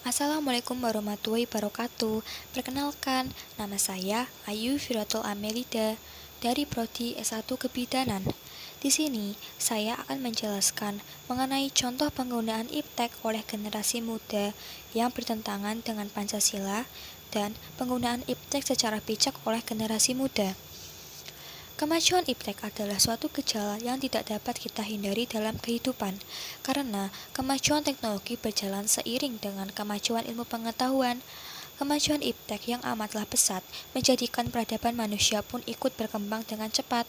Assalamualaikum warahmatullahi wabarakatuh. Perkenalkan, nama saya Ayu Firatul Amelida dari Prodi S1 Kebidanan. Di sini, saya akan menjelaskan mengenai contoh penggunaan iptek oleh generasi muda yang bertentangan dengan Pancasila dan penggunaan iptek secara bijak oleh generasi muda. Kemajuan iptek adalah suatu gejala yang tidak dapat kita hindari dalam kehidupan, karena kemajuan teknologi berjalan seiring dengan kemajuan ilmu pengetahuan. Kemajuan iptek yang amatlah pesat menjadikan peradaban manusia pun ikut berkembang dengan cepat.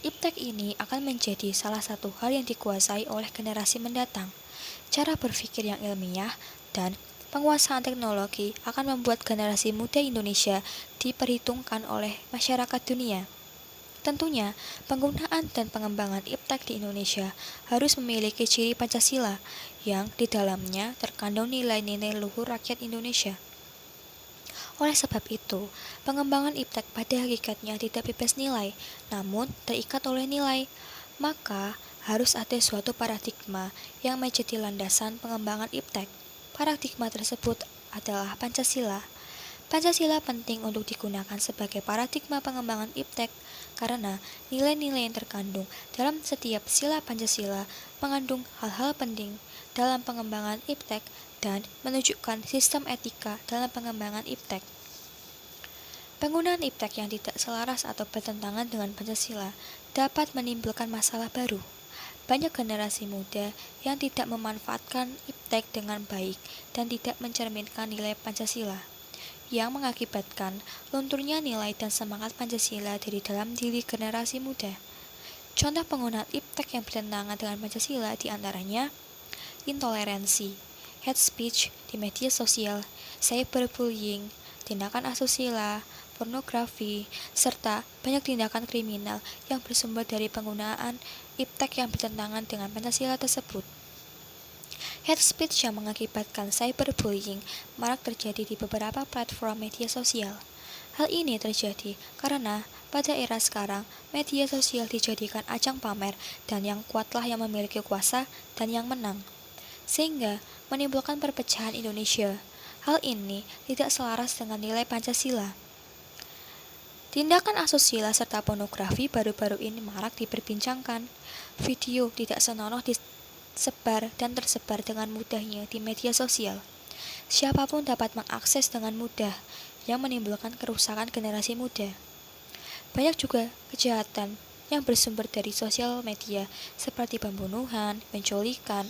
Iptek ini akan menjadi salah satu hal yang dikuasai oleh generasi mendatang. Cara berpikir yang ilmiah dan penguasaan teknologi akan membuat generasi muda Indonesia diperhitungkan oleh masyarakat dunia. Tentunya, penggunaan dan pengembangan iptek di Indonesia harus memiliki ciri Pancasila yang di dalamnya terkandung nilai-nilai luhur rakyat Indonesia. Oleh sebab itu, pengembangan iptek pada hakikatnya tidak bebas nilai, namun terikat oleh nilai. Maka, harus ada suatu paradigma yang menjadi landasan pengembangan iptek. Paradigma tersebut adalah Pancasila. Pancasila penting untuk digunakan sebagai paradigma pengembangan iptek karena nilai-nilai yang terkandung dalam setiap sila Pancasila mengandung hal-hal penting dalam pengembangan iptek dan menunjukkan sistem etika dalam pengembangan iptek. Penggunaan iptek yang tidak selaras atau bertentangan dengan Pancasila dapat menimbulkan masalah baru. Banyak generasi muda yang tidak memanfaatkan iptek dengan baik dan tidak mencerminkan nilai Pancasila, yang mengakibatkan lunturnya nilai dan semangat Pancasila dari dalam diri generasi muda. Contoh penggunaan iptek yang bertentangan dengan Pancasila diantaranya intoleransi, hate speech di media sosial, cyberbullying, tindakan asusila, pornografi, serta banyak tindakan kriminal yang bersumber dari penggunaan iptek yang bertentangan dengan Pancasila tersebut. Hate speech yang mengakibatkan cyberbullying marak terjadi di beberapa platform media sosial. Hal ini terjadi karena pada era sekarang, media sosial dijadikan ajang pamer dan yang kuatlah yang memiliki kuasa dan yang menang, sehingga menimbulkan perpecahan Indonesia. Hal ini tidak selaras dengan nilai Pancasila. Tindakan asusila serta pornografi baru-baru ini marak diperbincangkan. Video tidak senonoh disebar dan tersebar dengan mudahnya di media sosial. Siapapun dapat mengakses dengan mudah, yang menimbulkan kerusakan generasi muda. Banyak juga kejahatan yang bersumber dari sosial media, seperti pembunuhan, penculikan,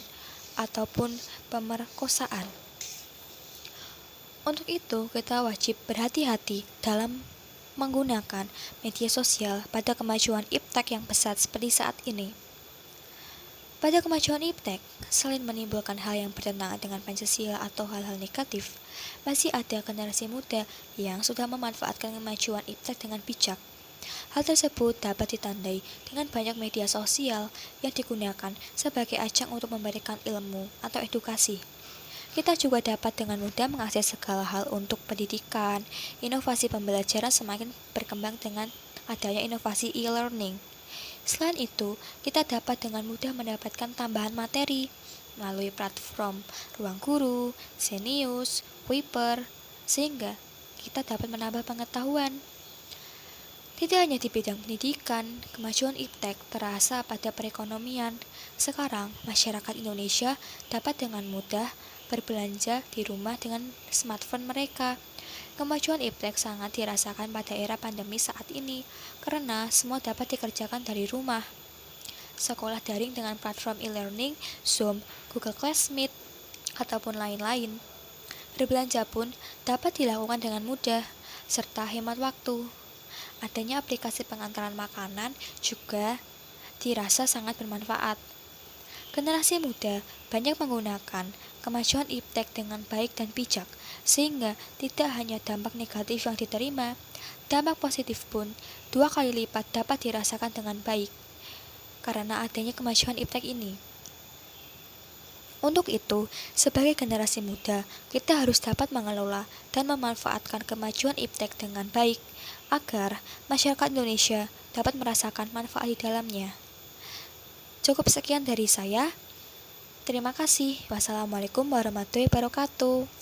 ataupun pemerkosaan. Untuk itu, kita wajib berhati-hati dalam menggunakan media sosial pada kemajuan iptek yang pesat seperti saat ini. Pada kemajuan iptek, selain menimbulkan hal yang bertentangan dengan Pancasila atau hal-hal negatif, masih ada generasi muda yang sudah memanfaatkan kemajuan iptek dengan bijak. Hal tersebut dapat ditandai dengan banyak media sosial yang digunakan sebagai ajang untuk memberikan ilmu atau edukasi. Kita juga dapat dengan mudah mengakses segala hal untuk pendidikan. Inovasi pembelajaran semakin berkembang dengan adanya inovasi e-learning. Selain itu, kita dapat dengan mudah mendapatkan tambahan materi melalui platform Ruang Guru, Zenius, Kuiper, sehingga kita dapat menambah pengetahuan. Tidak hanya di bidang pendidikan, kemajuan iptek terasa pada perekonomian. Sekarang, masyarakat Indonesia dapat dengan mudah berbelanja di rumah dengan smartphone mereka. Kemajuan iptek sangat dirasakan pada era pandemi saat ini, karena semua dapat dikerjakan dari rumah. Sekolah daring dengan platform e-learning, Zoom, Google Classmeet, ataupun lain-lain. Berbelanja pun dapat dilakukan dengan mudah, serta hemat waktu. Adanya aplikasi pengantaran makanan juga dirasa sangat bermanfaat. Generasi muda banyak menggunakan kemajuan iptek dengan baik dan bijak, sehingga tidak hanya dampak negatif yang diterima, dampak positif pun 2 kali lipat dapat dirasakan dengan baik, karena adanya kemajuan iptek ini. Untuk itu, sebagai generasi muda, kita harus dapat mengelola dan memanfaatkan kemajuan iptek dengan baik, agar masyarakat Indonesia dapat merasakan manfaat di dalamnya. Cukup sekian dari saya. Terima kasih. Wassalamualaikum warahmatullahi wabarakatuh.